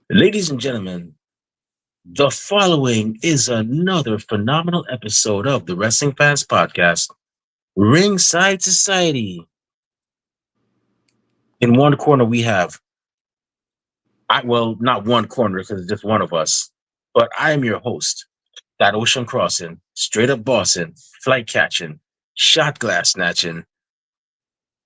Ladies and gentlemen, the following is another phenomenal episode of the Wrestling Fans Podcast, Ringside Society. In one corner, we have, not one corner because it's just one of us, but I am your host, that ocean crossing, straight up bossing, flight catching, shot glass snatching,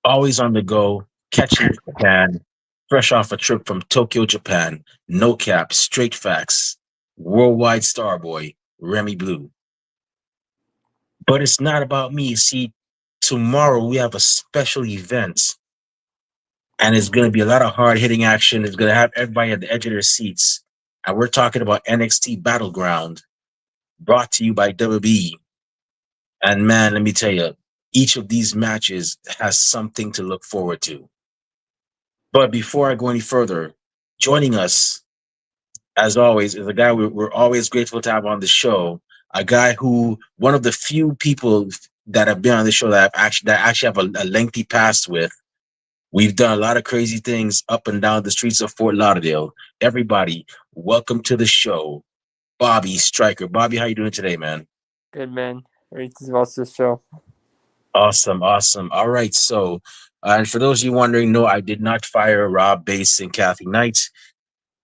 always on the go, catching Japan, fresh off a trip from Tokyo, Japan, no cap, straight facts, worldwide star boy, Remy Blue. But it's not about me. See, tomorrow we have a special event, and it's going to be a lot of hard hitting action. It's going to have everybody at the edge of their seats. And we're talking about NXT Battleground, brought to you by WWE. And man, let me tell you, each of these matches has something to look forward to. But before I go any further, joining us, as always, is a guy we're always grateful to have on the show. A guy who, one of the few people that have been on the show that actually have a lengthy past with. We've done a lot of crazy things up and down the streets of Fort Lauderdale. Everybody, welcome to the show, Bobby Stryker. Bobby, how you doing today, man? Good man. Ready to watch this show. Awesome, awesome. All right, so, and for those of you wondering, no, I did not fire Rob Bass and Kathy Knight.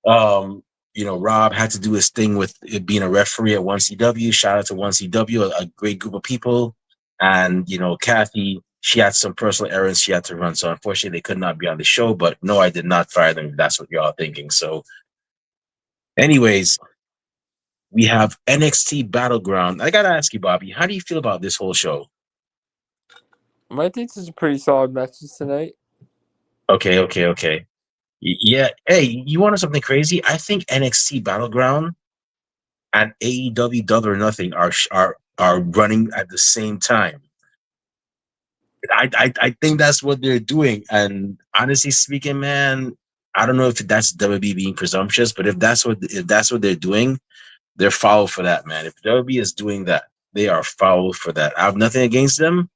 Rob had to do his thing with it being a referee at 1CW. Shout out to 1CW, a great group of people. And, Kathy, she had some personal errands she had to run. So unfortunately, they could not be on the show. But no, I did not fire them. That's what y'all thinking. So, anyways, we have NXT Battleground. I got to ask you, Bobby, how do you feel about this whole show? I think this is a pretty solid matches tonight. Okay. Yeah. Hey, you wanted something crazy? I think NXT Battleground and AEW Double or Nothing are running at the same time. I think that's what they're doing. And honestly speaking, man, I don't know if that's WB being presumptuous, but if that's what they're doing, they're foul for that, man. If WB is doing that, they are foul for that. I have nothing against them,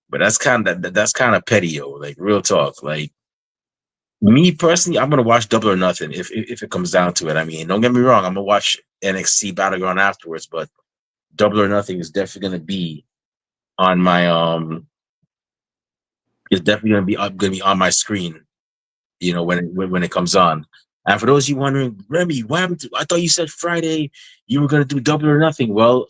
but that's kind of petty, yo. Like real talk. Like me personally, I'm gonna watch Double or Nothing if it comes down to it. I mean, don't get me wrong, I'm gonna watch NXT Battleground afterwards, but Double or Nothing is definitely gonna be on my It's definitely gonna be on my screen. When it comes on. And for those of you wondering, Remy, what happened to? I thought you said Friday you were gonna do Double or Nothing. Well,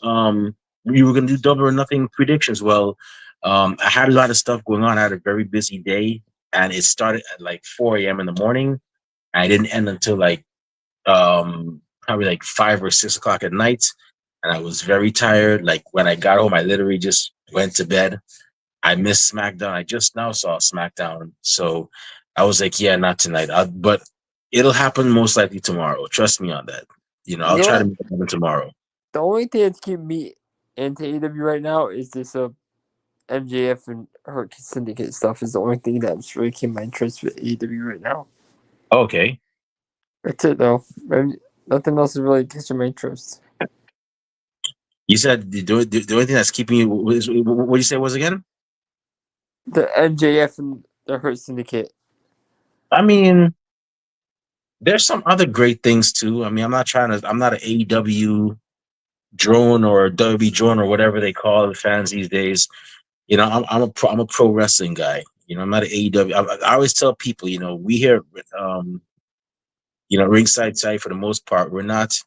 you were gonna do Double or Nothing predictions. Well, I had a lot of stuff going on. I had a very busy day, and it started at like 4 a.m. in the morning. I didn't end until like probably like 5 or 6 o'clock at night, and I was very tired. Like when I got home, I literally just went to bed. I missed SmackDown. I just now saw SmackDown, so I was like, yeah, not tonight. But it'll happen most likely tomorrow. Trust me on that. I'll You know try to what? make it happen tomorrow. The only thing that's keeping me into AEW right now is this MJF and Hurt Syndicate stuff is the only thing that's really keeping my interest with AEW right now. Okay. That's it though. Nothing else is really catching my interest. You said the only thing that's keeping you. What did you say was again? The MJF and the Hurt Syndicate. I mean, there's some other great things too. I mean, I'm not an AEW drone or a WWE drone or whatever they call the fans these days. I'm a pro wrestling guy. I'm not an AEW. I always tell people, we here, ringside side for the most part, we're not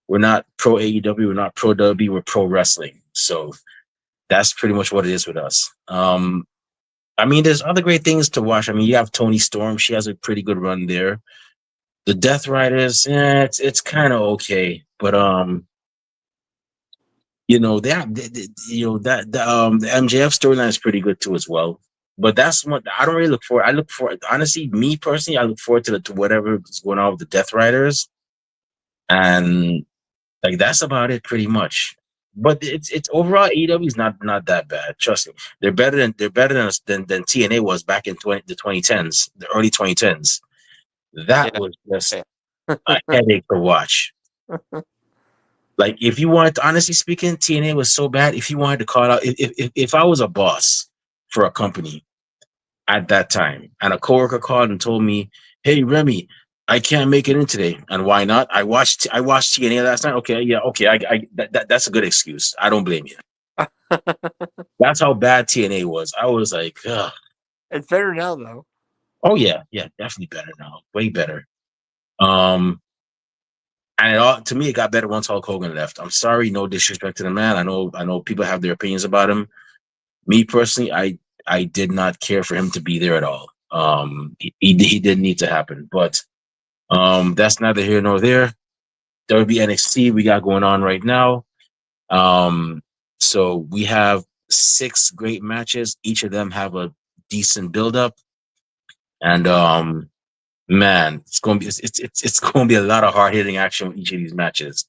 pro AEW, we're not pro WWE, we're pro wrestling. So that's pretty much what it is with us. I mean, there's other great things to watch. I mean, you have Tony Storm; she has a pretty good run there. The Death Riders, it's kind of okay, but the MJF storyline is pretty good too as well. But that's what I don't really look for. I look for honestly, me personally, I look forward to whatever is going on with the Death Riders, and like that's about it pretty much. But it's overall AEW is not that bad. Trust me, they're better than TNA was back in the 2010s, the early 2010s. That was just Yeah. a headache to watch. Like if you wanted to, honestly speaking, TNA was so bad. If you wanted to call it out, if I was a boss for a company at that time and a coworker called and told me, "Hey Remy, I can't make it in today, and why not? I watched TNA last night. Okay, yeah, okay, that's a good excuse. I don't blame you. That's how bad TNA was. I was like, ugh. It's better now though. Oh yeah, yeah, definitely better now, way better. Um, and to me, it got better once Hulk Hogan left. I'm sorry, no disrespect to the man. I know people have their opinions about him. Me personally, I did not care for him to be there at all. He didn't need to happen, but that's neither here nor there. WWE NXT we got going on right now. Um, so we have 6 great matches. Each of them have a decent build up, and man, it's going to be a lot of hard hitting action with each of these matches.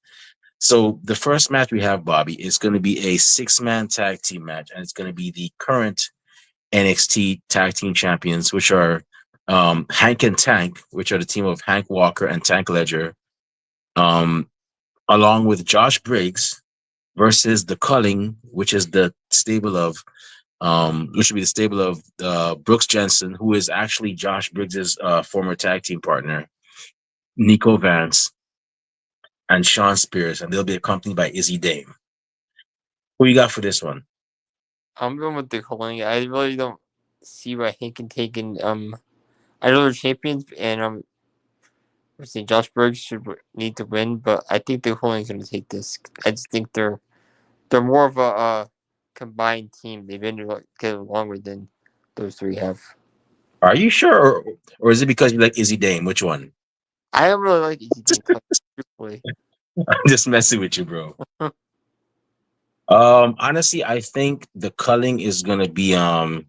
So the first match we have, Bobby, is going to be a 6-man tag team match, and it's going to be the current NXT tag team champions, which are Hank and Tank, which are the team of Hank Walker and Tank Ledger, um, along with Josh Briggs versus the Culling, which is the stable of which would be the stable of Brooks Jensen, who is actually Josh Briggs's former tag team partner, Nico Vance, and Sean Spears, and they'll be accompanied by Izzy Dame. Who you got for this one? I'm going with the Colony. I really don't see why Hank can take in. I know they're champions, and we're saying Josh Berg should need to win, but I think the Colony's going to take this. I just think they're more of a combined team. They've been together longer than those three have. Are you sure, or is it because you like Izzy Dame? Which one? I don't really like Easy Dane truthfully. I'm just messing with you, bro. Honestly, I think the Culling is gonna be I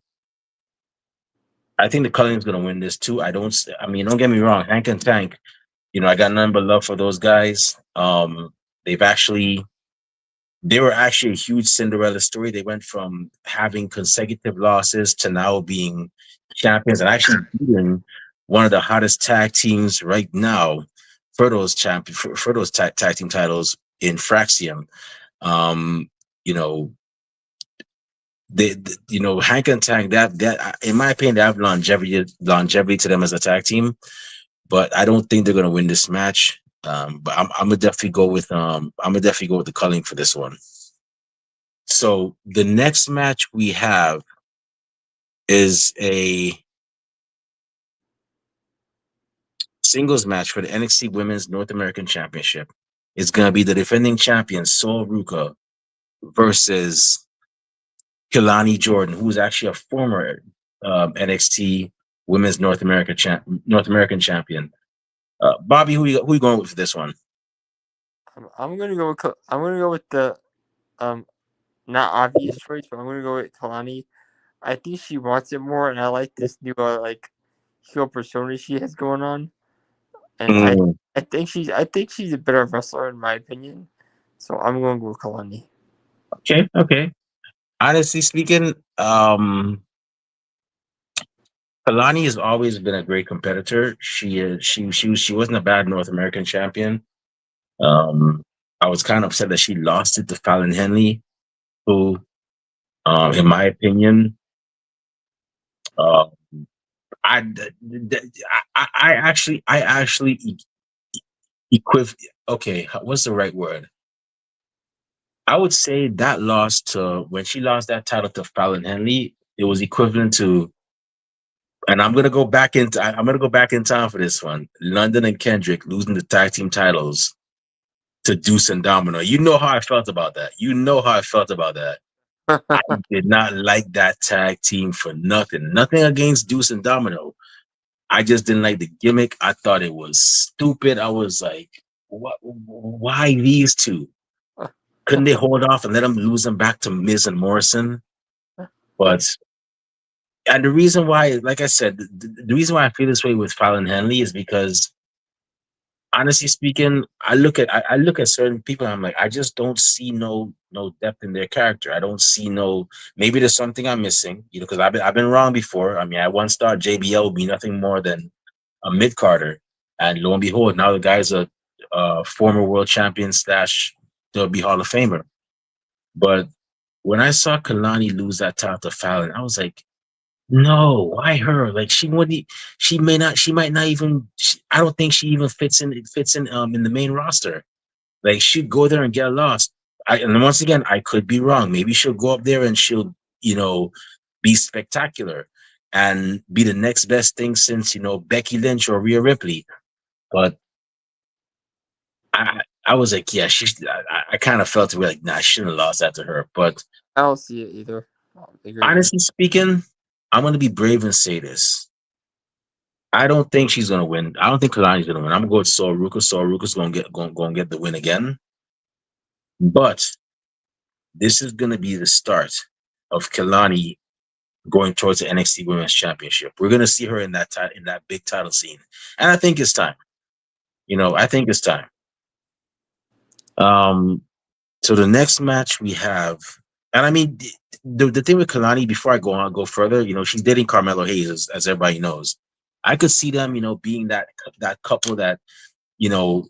think the Culling is gonna win this too. I mean, don't get me wrong, Hank and Tank, I got nothing but love for those guys. They've actually they were actually a huge Cinderella story. They went from having consecutive losses to now being champions and actually beating one of the hottest tag teams right now for those tag team titles in Fraxium. Um, you know, Hank and Tank, that in my opinion, they have longevity to them as a tag team, but I don't think they're gonna win this match. But I'm gonna definitely go with the Culling for this one. So the next match we have is a singles match for the NXT Women's North American Championship. It's going to be the defending champion Sol Ruka versus Kilani Jordan, who's actually a former NXT Women's North American champion. Bobby, who you going with for this one? I'm gonna go with the um not obvious choice, but I'm gonna go with Kalani. I think she wants it more, and I like this new heel persona she has going on. And Mm, I think she's a better wrestler in my opinion. So I'm going to go with Kalani. okay, okay. Honestly speaking, Kalani has always been a great competitor. She wasn't a bad North American champion. Um, I was kind of upset that she lost it to Fallon Henley, who, in my opinion, uh, I actually equiv. Okay, what's the right word? I would say that loss to when she lost that title to Fallon Henley, it was equivalent to. And I'm gonna go back in time for this one. London and Kendrick losing the tag team titles to Deuce and Domino. You know how I felt about that. You know how I felt about that. I did not like that tag team for nothing. Nothing against Deuce and Domino. I just didn't like the gimmick. I thought it was stupid. I was like, what? Why these two? Couldn't they hold off and let them lose them back to Miz and Morrison? But and the reason why, like I said, the reason why I feel this way with Fallon Henley is because honestly speaking, I look at certain people and I'm like, I just don't see no depth in their character. I don't see no maybe there's something I'm missing, because I've been wrong before. I mean, I once thought JBL would be nothing more than a mid Carter, and lo and behold, now the guy's a former world champion slash WB Hall of Famer. But when I saw Kalani lose that title to Fallon, I was like, No, why her? Like she wouldn't. She may not. She might not even. I don't think she even fits in. It fits in the main roster. Like she'd go there and get lost. And once again, I could be wrong. Maybe she'll go up there and she'll, be spectacular and be the next best thing since Becky Lynch or Rhea Ripley. But I was like, yeah, I kind of felt to be like, nah, I shouldn't have lost that to her. But I don't see it either. I agree with you. honestly speaking, I'm gonna be brave and say this. I don't think she's gonna win. I don't think Kalani's gonna win. I'm gonna go with Saul Ruka. Saul Ruka's gonna get the win again. But this is gonna be the start of Kalani going towards the NXT Women's Championship. We're gonna see her in that big title scene, and I think it's time. I think it's time. Um, so the next match we have, and I mean, the thing with Kalani, before I go further, she's dating Carmelo Hayes, as everybody knows. I could see them, being that couple that, you know,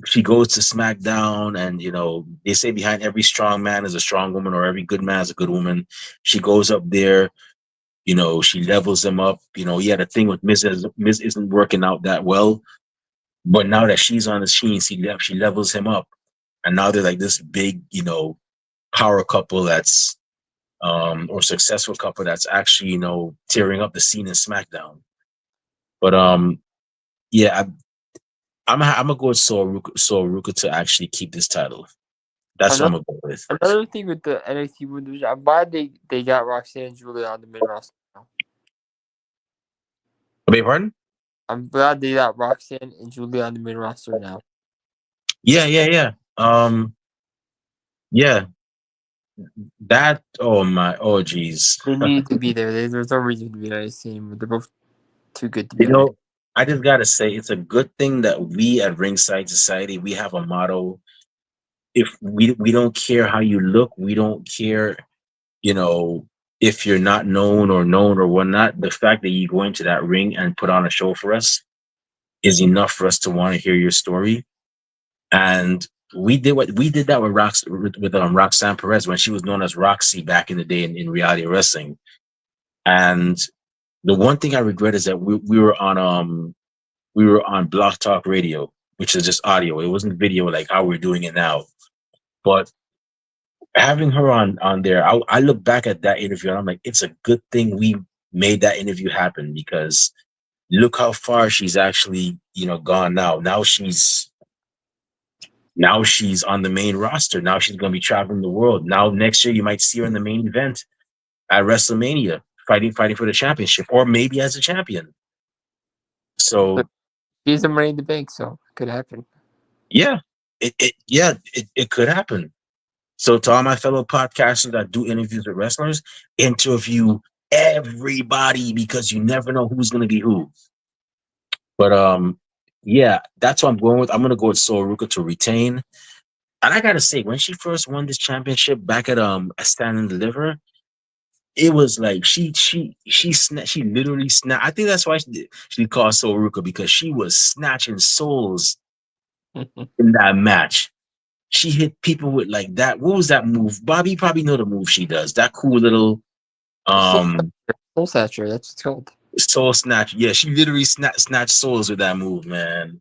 she goes to SmackDown, and they say behind every strong man is a strong woman, or every good man is a good woman. She goes up there, she levels them up. Yeah, the thing with Miz isn't working out that well, but now that she's on the scene, she levels him up, and now they're like this big, power couple that's or successful couple that's actually tearing up the scene in SmackDown. But yeah, I'm gonna go with Saul Ruka to actually keep this title. That's what Another I'm gonna go with. another thing with the NXT Women's, I'm glad they got Roxanne and Julia on the main roster now. I beg your pardon? I'm glad they got Roxanne and Julia on the main roster now. Yeah, yeah, yeah. Yeah, that. Oh my. Oh geez. They need to be there. There's no reason to be on this team. They're both too good to be You on it. know, I just gotta say, it's a good thing that we at Ringside Society we have a motto. If we don't care how you look, we don't care. You know, if you're not known or whatnot, the fact that you go into that ring and put on a show for us is enough for us to want to hear your story. And we did that with Roxanne Perez when she was known as Roxy back in the day in reality wrestling. And the one thing I regret is that we were on Block Talk Radio, which is just audio. It wasn't video like how we're doing it now. But having her on there, I look back at that interview and I'm like, it's a good thing we made that interview happen, because look how far she's actually gone now. Now she's on the main roster. Now she's going to be traveling the world. Now next year you might see her in the main event at WrestleMania, fighting for the championship, or maybe as a champion. But So he's the money in the bank, so it could happen. yeah, it could happen. So to all my fellow podcasters that do interviews with wrestlers, interview everybody, because you never know who's going to be who. But yeah, that's what I'm going with. I'm going to go with Sol Ruka to retain. And I gotta say, when she first won this championship back at Stand and Deliver, it was like she literally snapped. I think that's why she called Sol Ruka, because she was snatching souls in that match. She hit people with like that. What was that move? Bobby, you probably know the move she does. That cool little Soul, um Soul Satcher, that's what it's called. soul snatch. Yeah, she literally snatched souls with that move, man.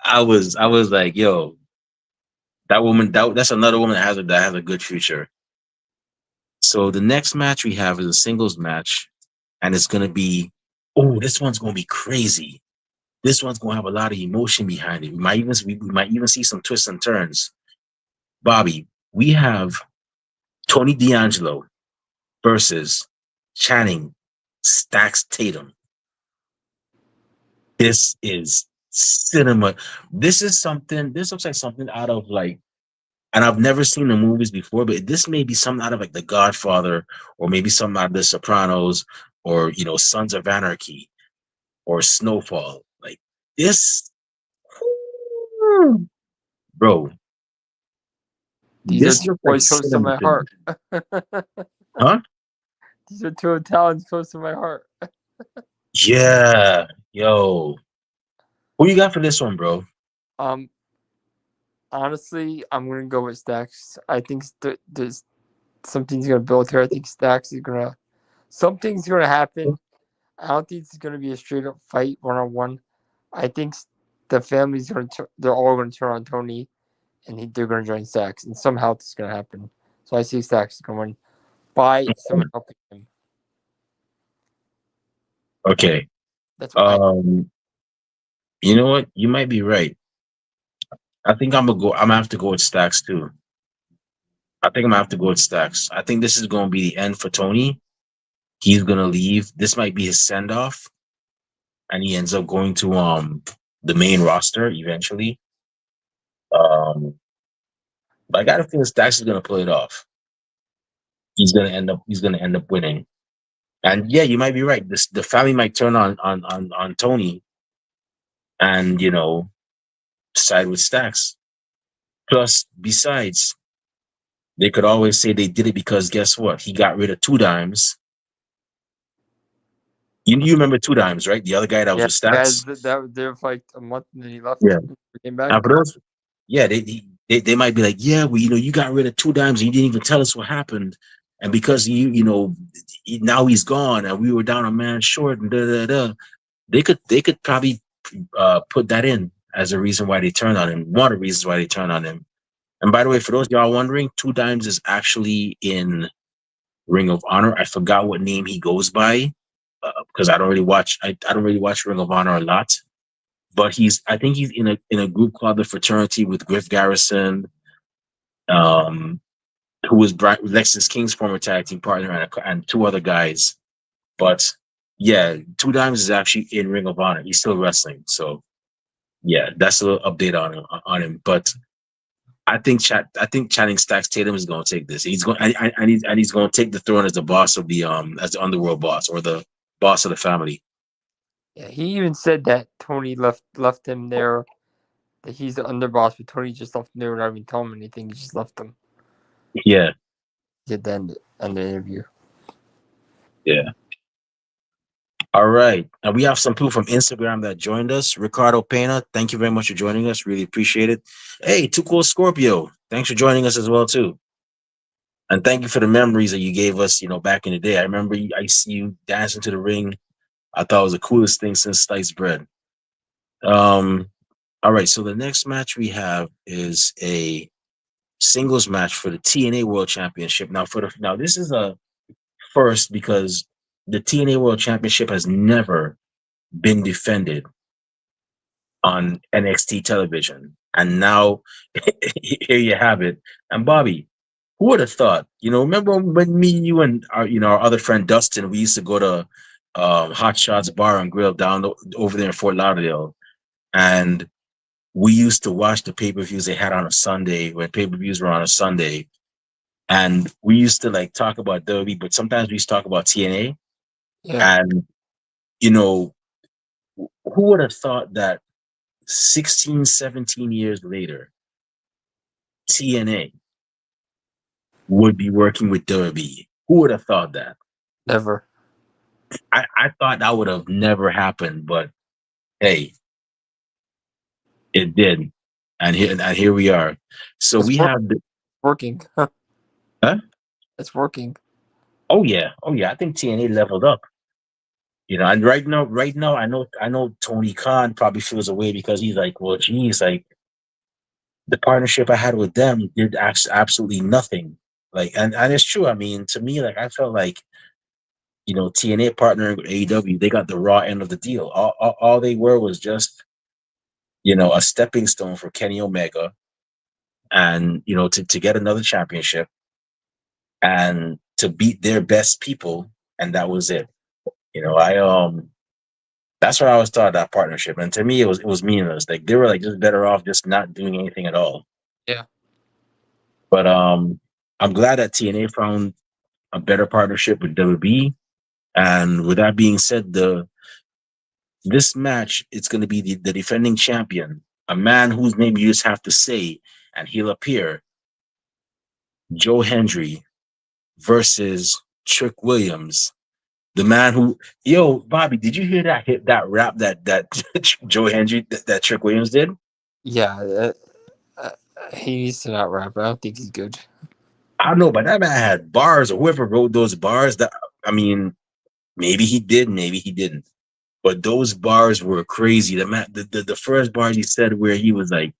I was like, yo, that woman, that's another woman that has a good future. So the next match we have is a singles match, and it's gonna be, oh, this one's gonna be crazy. This one's gonna have a lot of emotion behind it. We might even see some twists and turns. Bobby, we have Tony D'Angelo versus Channing Stacks Tatum. This is cinema. This is something. This looks like something out of like, and I've never seen the movies before, but this may be something out of like The Godfather, or maybe something out of The Sopranos, or Sons of Anarchy, or Snowfall. Like this, bro. These are This two looks like boys close to cinema my to me. heart. Huh? These are two talents close to my heart. Yeah, yo. Who you got for this one, bro? Um, honestly, I'm gonna go with Stacks. I think there's something's gonna build here. I think Stacks is gonna something's gonna happen. I don't think it's gonna be a straight up fight 1-on-1. I think the family's gonna they're all gonna turn on Tony, and they're gonna join Stacks, and somehow this is gonna happen. So I see Stacks going to win by someone helping him. Okay. That's what I think. You know what? You might be right. I think I'm gonna go. I'm gonna have to go with Stacks too. I think I'm gonna have to go with Stacks. I think this is gonna be the end for Tony. He's gonna leave. This might be his send off, and he ends up going to the main roster eventually. Um, but I gotta feel Stacks is gonna pull it off. He's gonna end up winning. And yeah, you might be right. The family might turn on Tony and side with Stacks. Plus, besides, they could always say they did it because guess what? He got rid of Two Dimes. You remember Two Dimes, right? The other guy that was Yeah, with guys, Stacks. that was there for like a month, and then he left. Yeah. Came back. And for those, yeah, they might be like, yeah, well, you got rid of Two Dimes and you didn't even tell us what happened. And because now he's gone and we were down a man short and da da da. They could probably put that in as a reason why they turned on him. One of the reasons why they turned on him. And by the way, for those of y'all wondering, Two Dimes is actually in Ring of Honor. I forgot what name he goes by because I don't really watch. I don't really watch Ring of Honor a lot. But I think he's in a group called the Fraternity with Griff Garrison, um, who was Lexus King's former tag team partner, and two other guys. But yeah, Two Dimes is actually in Ring of Honor. He's still wrestling. So yeah, that's a little update on him. But I think Channing Stacks Tatum is going to take this. He's going and he's going to take the throne as the boss of the as the underworld boss or the boss of the family. Yeah, he even said that Tony left him there. That he's the underboss, but Tony just left him there without even telling him anything. He just left him. Yeah, He did then on the interview. yeah. All right. And we have some people from Instagram that joined us. Ricardo Pena, thank you very much for joining us. Really appreciate it. Hey, Too Cool Scorpio, thanks for joining us as well, too. And thank you for the memories that you gave us, back in the day. I remember I see you dancing to the ring. I thought it was the coolest thing since sliced bread. All right. So the next match we have is a singles match for the TNA World Championship. Now this is a first because the TNA World Championship has never been defended on NXT television. And now here you have it. And Bobby, who would have thought? Remember when me, you, and our other friend Dustin, we used to go to Hot Shots Bar and Grill down over there in Fort Lauderdale, and we used to watch the pay-per-views they had on a Sunday when pay-per-views were on a Sunday, and we used to like talk about WWE, but sometimes we used to talk about TNA. Yeah, And who would have thought that 16, 17 years later, TNA would be working with WWE? Who would have thought that? never. I thought that would have never happened, but hey, it did. And here we are. So It's we have working. huh? It's working. Oh yeah. I think TNA leveled up. And right now, I know Tony Khan probably feels away because he's like, well, geez, like the partnership I had with them did absolutely nothing. Like, and it's true. I mean, to me, like I felt like TNA partnering with AEW, they got the raw end of the deal. All they were was just a stepping stone for Kenny Omega, and to get another championship and to beat their best people, and that was it. I That's what I always thought of that partnership, and to me, it was meaningless. Like they were like just better off just not doing anything at all. Yeah, But I'm glad that TNA found a better partnership with WB. And with that being said, this match it's going to be the defending champion, a man whose name you just have to say, and he'll appear. Joe Hendry versus Trick Williams, the man who, yo, Bobby, did you hear that rap that Joe Hendry that Trick Williams did? yeah. He needs to not rap. I don't think he's good. I don't know, but that man had bars, or whoever wrote those bars. That I mean, Maybe he did, maybe he didn't. But those bars were crazy. The first bars he said where he was like,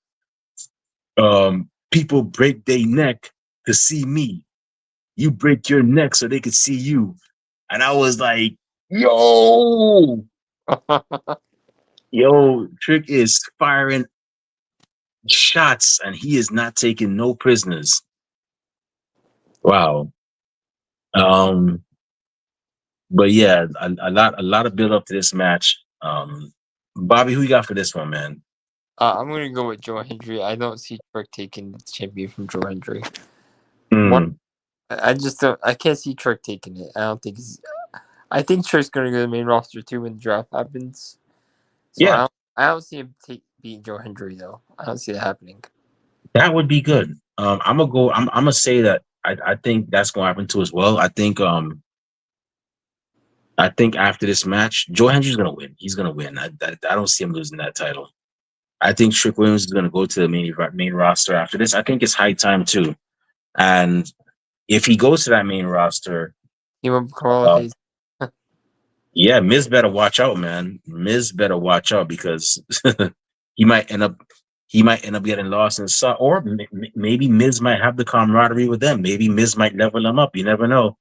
people break their neck to see me. You break your neck so they could see you. And I was like, yo, yo, Trick is firing shots and he is not taking no prisoners. Wow. Um, but yeah, a lot of build up to this match. Bobby, who you got for this one, man? I'm gonna go with Joe Hendry. I don't see Trick taking the champion from Joe Hendry. One, Mm, I just don't. I can't see Trick taking it. I don't think he's. I think Trick's gonna go to the main roster too when the draft happens. So yeah, I don't see him beating Joe Hendry though. I don't see that happening. that would be good. I'm gonna go. I'm gonna say that I think that's gonna happen too as well. I think after this match, Joe Hendry's gonna win. He's gonna win. I don't see him losing that title. I think Trick Williams is gonna go to the main roster after this. I think it's high time too. And if he goes to that main roster, He went Carl uh, Hayes. yeah, Miz better watch out, man. Miz better watch out because he might end up getting lost in some, or maybe Miz might have the camaraderie with them. Maybe Miz might level them up. You never know.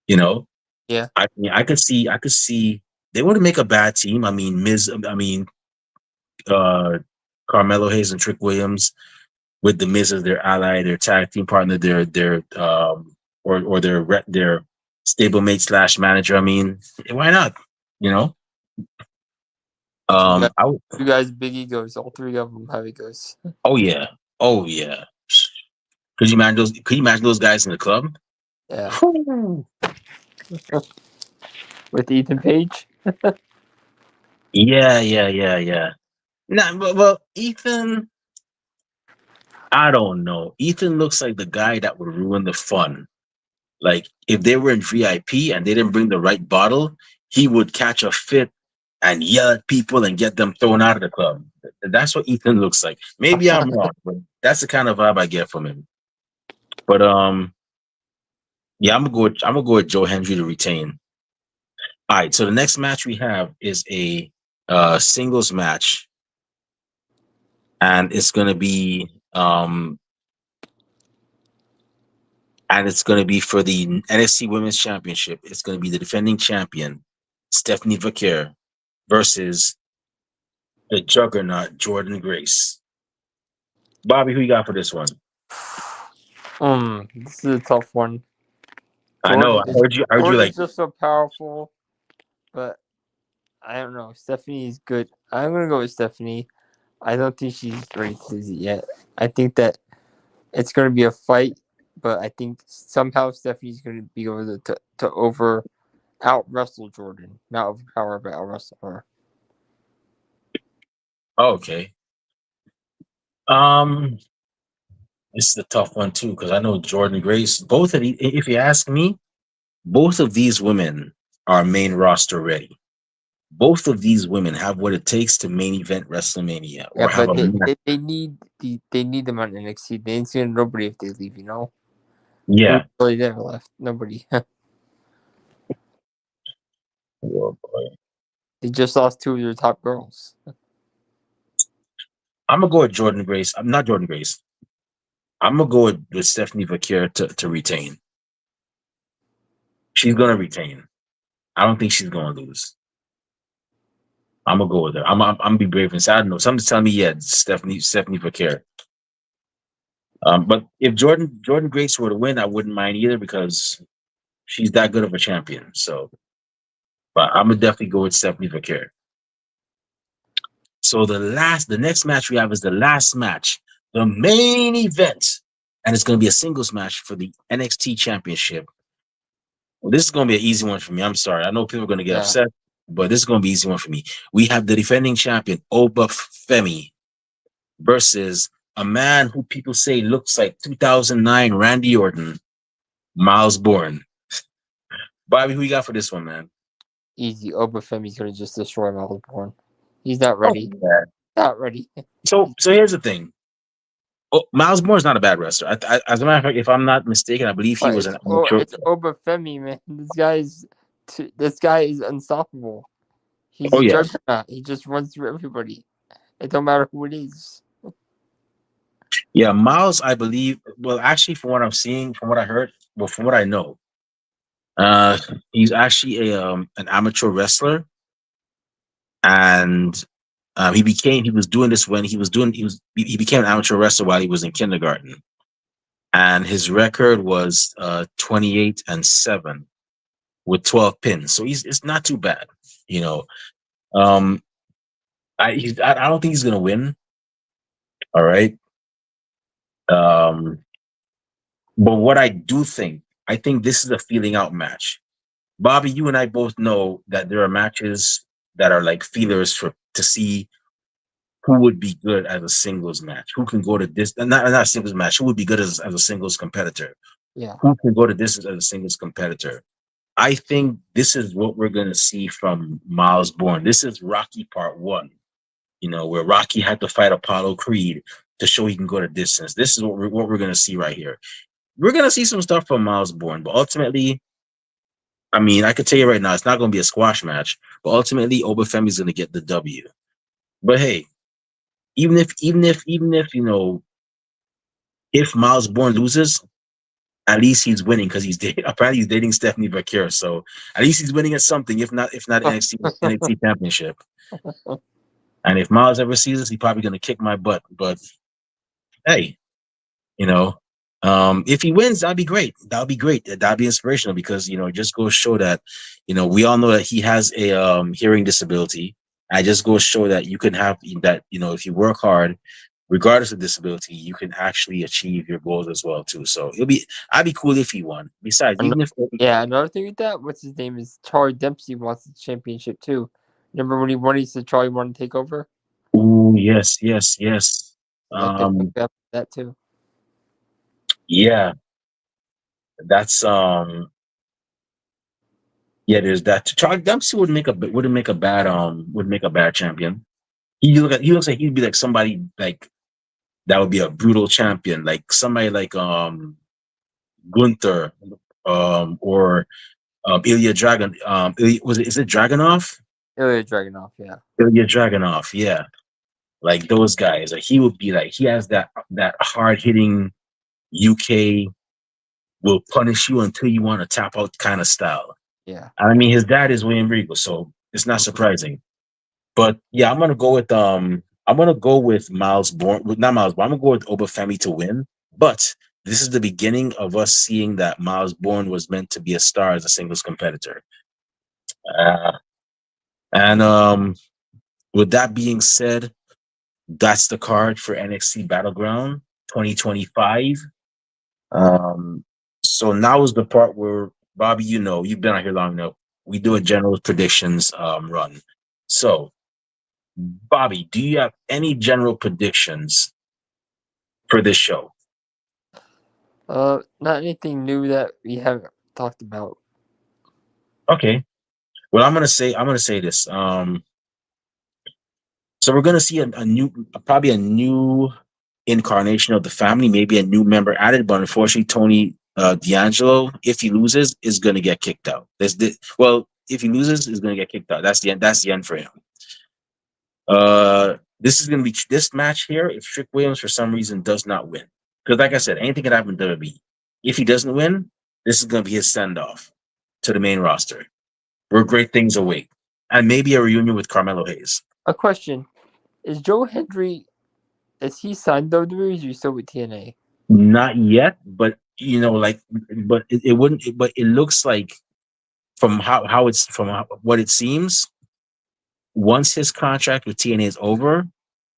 You know, Yeah, I could see they wouldn't make a bad team. I mean, uh, Carmelo Hayes and Trick Williams with the Miz as their ally, their tag team partner, or their stablemate slash manager. I mean, why not? You know, two guys, I would, two guys, big egos. All three of them have egos. oh yeah, oh yeah. Could you imagine those guys in the club? Yeah, Whew. with Ethan Page. Yeah, yeah, yeah, yeah. Nah, but well, Ethan, I don't know. Ethan looks like the guy that would ruin the fun. Like if they were in VIP and they didn't bring the right bottle, he would catch a fit and yell at people and get them thrown out of the club. That's what Ethan looks like. Maybe I'm wrong, but that's the kind of vibe I get from him. But yeah, I'm gonna go with Joe Hendry to retain. All right, so the next match we have is a singles match, and it's gonna be for the NXT Women's Championship. It's gonna be the defending champion, Stephanie Vaquer, versus the juggernaut Jordan Grace. Bobby, who you got for this one? This is a tough one. I know. I heard you like. Jordan's just so powerful, but I don't know. Stephanie is good. I'm gonna go with Stephanie. I don't think she's ready to lose it yet. I think that it's gonna be a fight, but I think somehow Stephanie's gonna be able to out wrestle Jordan, not overpower, but out wrestle her. Oh, okay. Um, this is a tough one too because I know Jordan Grace. Both of these, if you ask me, both of these women are main roster ready. Both of these women have what it takes to main event WrestleMania Yeah, or have but a match. they need them on NXT. They ain't seeing nobody if they leave. You know, who's Yeah. really there left? Nobody. Oh, boy. They just lost two of their top girls. I'm gonna go with Jordan Grace. I'm not Jordan Grace. I'm gonna go with Stephanie Vaquer to retain. She's gonna retain. I don't think she's gonna lose. I'm gonna go with her. I'm gonna be brave and say I don't know. Something's telling me, yeah, Stephanie Vaquer. But if Jordan Grace were to win, I wouldn't mind either because she's that good of a champion. So, but I'm gonna definitely go with Stephanie Vaquer. So the next match we have is the last match, the main event, and it's gonna be a singles match for the NXT Championship. Well, this is gonna be an easy one for me. I'm sorry. I know people are gonna get Yeah, upset, but this is gonna be an easy one for me. We have the defending champion Oba Femi versus a man who people say looks like 2009 Randy Orton, Miles Bourne. Bobby, who you got for this one, man? easy. Obafemi's gonna just destroy Melbourne. He's not Oh ready. yeah. Not ready. So here's the thing. Oh, Miles Moore's not a bad wrestler. As a matter of fact, if I'm not mistaken, I believe he But was an amateur. it's Obafemi, man. This guy's This guy is unstoppable. He's Oh a yeah, juggernaut. He just runs through everybody. It don't matter who it is. yeah. Miles, I believe. Well, actually, from what I'm seeing, from what I heard, well, from what I know, uh, he's actually a an amateur wrestler, and he was doing this when he became an amateur wrestler while he was in kindergarten, and his record was 28-7 with 12 pins. So it's not too bad, you know. Um, I don't think he's gonna win. All right. Um, but what I think this is a feeling out match. Bobby, you and I both know that there are matches that are like feelers for to see who would be good as a singles match, who can go to this, not a singles match, who would be good as a singles competitor, Yeah. who can go to distance as a singles competitor. I think this is what we're going to see from Miles Bourne. This is Rocky Part 1, where Rocky had to fight Apollo Creed to show he can go to distance. This is what we're going to see right here. We're going to see some stuff from Miles Bourne, but ultimately, I mean, I could tell you right now, it's not going to be a squash match, but ultimately, Obafemi's going to get the W. But hey, even if if Miles Bourne loses, at least he's winning because apparently he's dating Stephanie Bakir. So at least he's winning at something, if not NXT Championship. And if Miles ever sees this, he's probably gonna kick my butt. But hey, you know, if he wins, that'd be great. That'd be great. That'd be inspirational because it just goes show that, we all know that he has a hearing disability. I just goes show that you can have that, if you work hard, regardless of disability, you can actually achieve your goals as well too. So I'd be cool if he won. Besides, Ano- even if yeah, another thing with that, what's his name is Charlie Dempsey wants the championship too. Remember when he won, he said Charlie wanted to take over. oh yes, yes, yes. So that could Um up that too. yeah, that's yeah, there's that. Charlie Dempsey wouldn't make a bad champion. He looks like he'd be like somebody like that would be a brutal champion, like somebody like Gunther, or Ilya Dragon. Is it Dragunov? Ilya Dragunov, yeah, Ilya Dragunov, yeah, like those guys. Like he would be like he has that hard hitting UK will punish you until you want to tap out kind of style. yeah. I mean, his dad is William Regal, so it's not Mhm. surprising. But yeah, I'm gonna go with Miles Bourne, not Miles, but I'm gonna go with Obafemi to win. But this is the beginning of us seeing that Miles Bourne was meant to be a star as a singles competitor. Uh, and with that being said, that's the card for NXT Battleground 2025. Um, so now is the part where Bobby, you've been out here long enough. We do a general predictions run. So, Bobby, do you have any general predictions for this show? Not anything new that we haven't talked about. Okay. Well, I'm gonna say this. So we're gonna see probably a new incarnation of the family, maybe a new member added, but unfortunately, Tony D'Angelo, if he loses, is gonna get kicked out. If he loses, is gonna get kicked out. That's the end. That's the end for him. This is gonna be this match here. If Trick Williams for some reason does not win, because like I said, anything can happen to WWE. If he doesn't win, this is gonna be his send off to the main roster, where great things await, and maybe a reunion with Carmelo Hayes. A question: is Joe Hendry, is he signed WWE or is he still with TNA? Not yet, but but it wouldn't. But it looks like from what it seems, once his contract with TNA is over,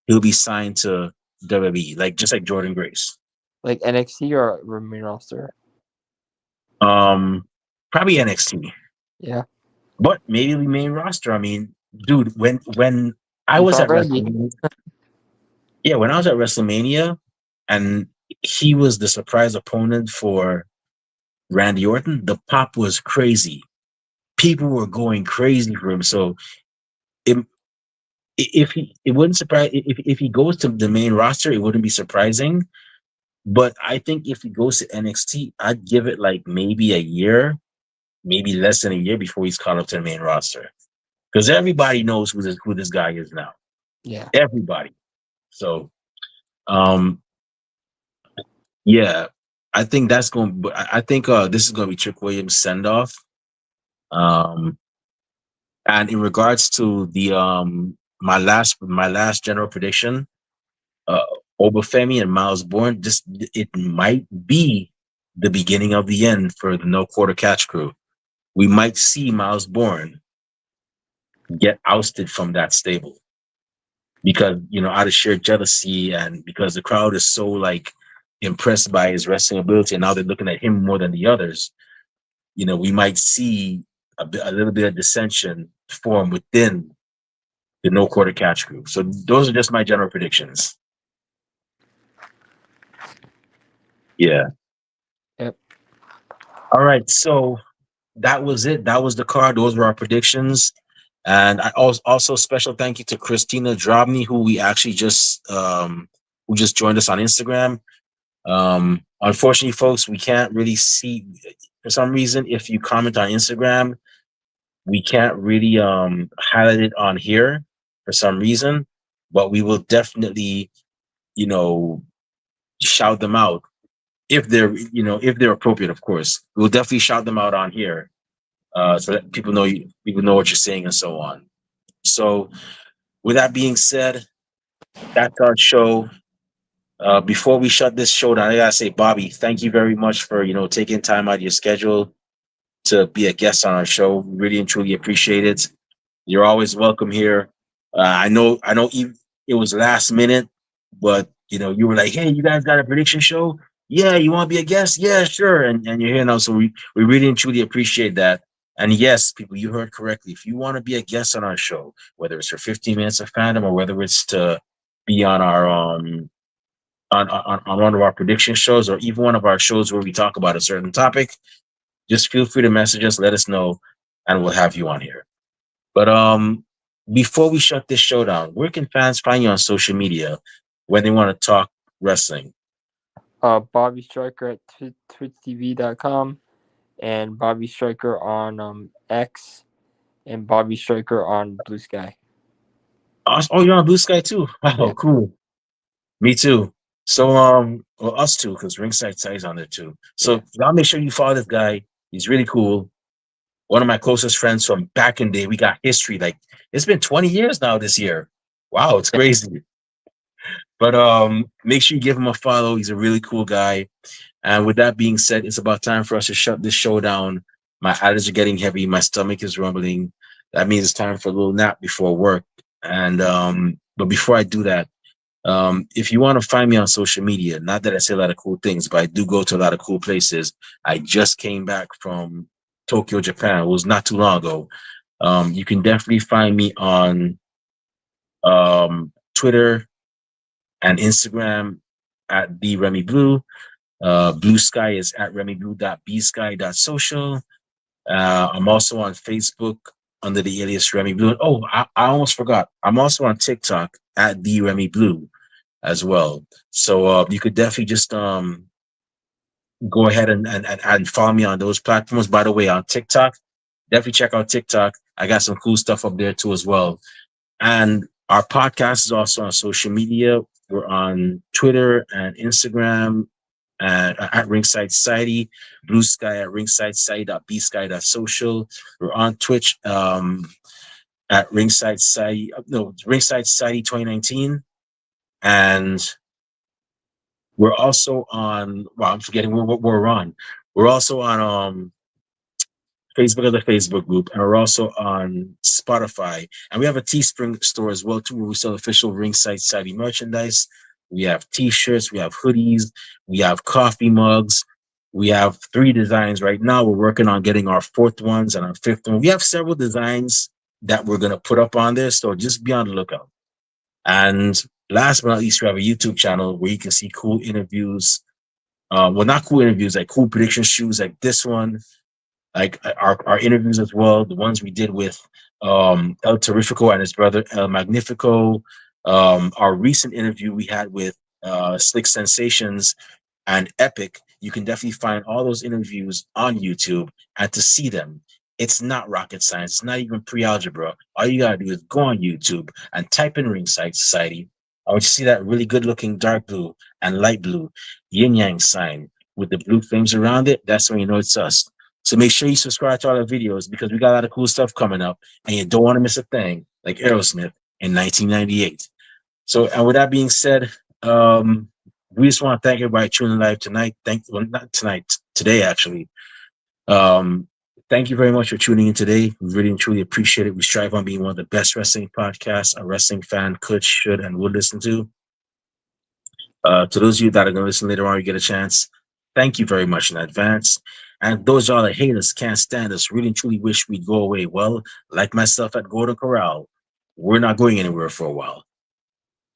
he'll be signed to WWE, like just like Jordan Grace. Like NXT or main roster? Um, Probably NXT, Yeah, but maybe the main roster. I mean, dude, when I you was saw at Randy. WrestleMania, yeah, when I was at WrestleMania, and he was the surprise opponent for Randy Orton, the pop was crazy. People were going crazy for him. So it, if he, it wouldn't surprise if he goes to the main roster, it wouldn't be surprising. But I think if he goes to NXT, I'd give it like maybe a year maybe less than a year before he's caught up to the main roster. Because everybody knows who this guy is now. Yeah. Everybody. So, um, yeah, I think that's going. I think this is going to be Trick Williams' send off. Um, and in regards to the my last general prediction, uh, Obafemi and Miles Bourne, just it might be the beginning of the end for the No Quarter Catch crew. We might see Miles Bourne get ousted from that stable because out of sheer jealousy and because the crowd is so like impressed by his wrestling ability and now they're looking at him more than the others. We might see a little bit of dissension form within the No Quarter Catch crew. So those are just my general predictions. Yeah. Yep. All right. So that was it. That was the card. Those were our predictions. And I also special thank you to Christina Drobny, who just joined us on Instagram. Unfortunately, folks, we can't really see for some reason if you comment on Instagram, we can't really highlight it on here for some reason, but we will definitely, you know, shout them out if they're appropriate, of course. We'll definitely shout them out on here so that people know what you're saying and so on. So, with that being said, that's our show. Before we shut this show down, I gotta say, Bobby, thank you very much for taking time out of your schedule to be a guest on our show. Really and truly appreciate it. You're always welcome here. I know, it was last minute, but you were like, "Hey, you guys got a prediction show? Yeah, you want to be a guest? Yeah, sure." And you're here now, so we really and truly appreciate that. And yes, people, you heard correctly. If you want to be a guest on our show, whether it's for 15 minutes of fandom or whether it's to be on our on one of our prediction shows or even one of our shows where we talk about a certain topic, just feel free to message us, let us know, and we'll have you on here. But before we shut this show down, where can fans find you on social media when they want to talk wrestling? Bobby Striker at twitchtv.com and Bobby Striker on X and Bobby Striker on Blue Sky. Oh, you're on Blue Sky too. Oh, Yeah. cool. Me too. So well, us too, because Ringside Side's on there too. Yeah. So y'all make sure you follow this guy. He's really cool. One of my closest friends from back in the day. We got history. Like it's been 20 years now this year. Wow, it's crazy. But make sure you give him a follow. He's a really cool guy. And with that being said, it's about time for us to shut this show down. My eyelids are getting heavy. My stomach is rumbling. That means it's time for a little nap before work. And but before I do that, if you want to find me on social media, not that I say a lot of cool things, but I do go to a lot of cool places. I just came back from Tokyo, Japan. It was not too long ago. You can definitely find me on Twitter and Instagram at the Remy Blue. Blue Sky is at remyblue.bsky.social. I'm also on Facebook under the alias Remy Blue. Oh, I almost forgot. I'm also on TikTok at the Remy Blue as well. So you could definitely just go ahead and follow me on those platforms. By the way, on TikTok, definitely check out TikTok. I got some cool stuff up there too as well. And our podcast is also on social media. We're on Twitter and Instagram at Ringside Society, Blue Sky at Ringside Society.bsky.social. We're on Twitch at Ringside Society, no, Ringside Society 2019. And we're also on, well, I'm forgetting what we're on. We're also on Facebook of the Facebook group, and we're also on Spotify. And we have a Teespring store as well, too, where we sell official Ringside Society merchandise. We have T-shirts, we have hoodies, we have coffee mugs. We have 3 designs right now. We're working on getting our 4th ones and our 5th one. We have several designs that we're going to put up on there, so just be on the lookout. And last but not least, we have a YouTube channel where you can see cool interviews. Well, not cool interviews, like cool prediction shoes like this one, like our interviews as well, the ones we did with El Terrifico and his brother El Magnifico, our recent interview we had with Slick Sensations and Epic, you can definitely find all those interviews on YouTube. And to see them, it's not rocket science. It's not even pre-algebra. All you gotta do is go on YouTube and type in Ringside Society. I want you to see that really good-looking dark blue and light blue yin yang sign with the blue flames around it. That's when you know it's us. So make sure you subscribe to all our videos because we got a lot of cool stuff coming up, and you don't want to miss a thing like Aerosmith in 1998. So, and with that being said, we just want to thank everybody tuning live tonight. Well, not tonight, today actually. Um, Thank you very much for tuning in today. We really and truly appreciate it. We strive on being one of the best wrestling podcasts a wrestling fan could, should, and would listen to. To those of you that are going to listen later on, you get a chance. Thank you very much in advance. And those of y'all that hate us, can't stand us, really and truly wish we'd go away. Well, like myself at Golden Corral, we're not going anywhere for a while.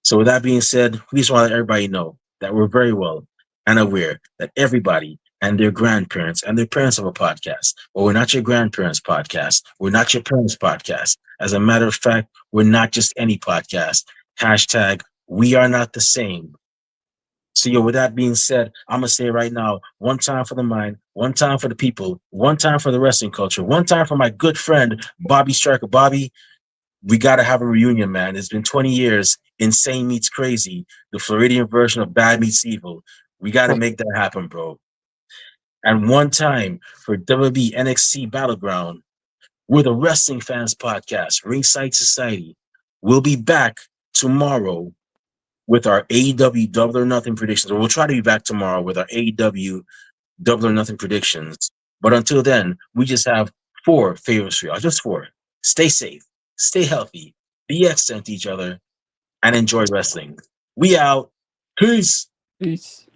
So with that being said, we just want to let everybody know that we're very well and aware that everybody and their grandparents and their parents have a podcast. But we're not your grandparents' podcast. We're not your parents' podcast. As a matter of fact, we're not just any podcast. Hashtag, we are not the same. So, with that being said, I'm going to say right now, one time for the mind, one time for the people, one time for the wrestling culture, one time for my good friend, Bobby Striker. Bobby, we got to have a reunion, man. It's been 20 years. Insane meets crazy. The Floridian version of Bad Meets Evil. We got to make that happen, bro. And one time for WWE NXT Battleground. We're the Wrestling Fans Podcast, Ringside Society. We'll be back tomorrow with our AEW Double or Nothing predictions. Or we'll try to be back tomorrow with our AEW Double or Nothing predictions. But until then, we just have 4 favorites for y'all. Just 4. Stay safe, stay healthy, be excellent to each other, and enjoy wrestling. We out. Peace. Peace.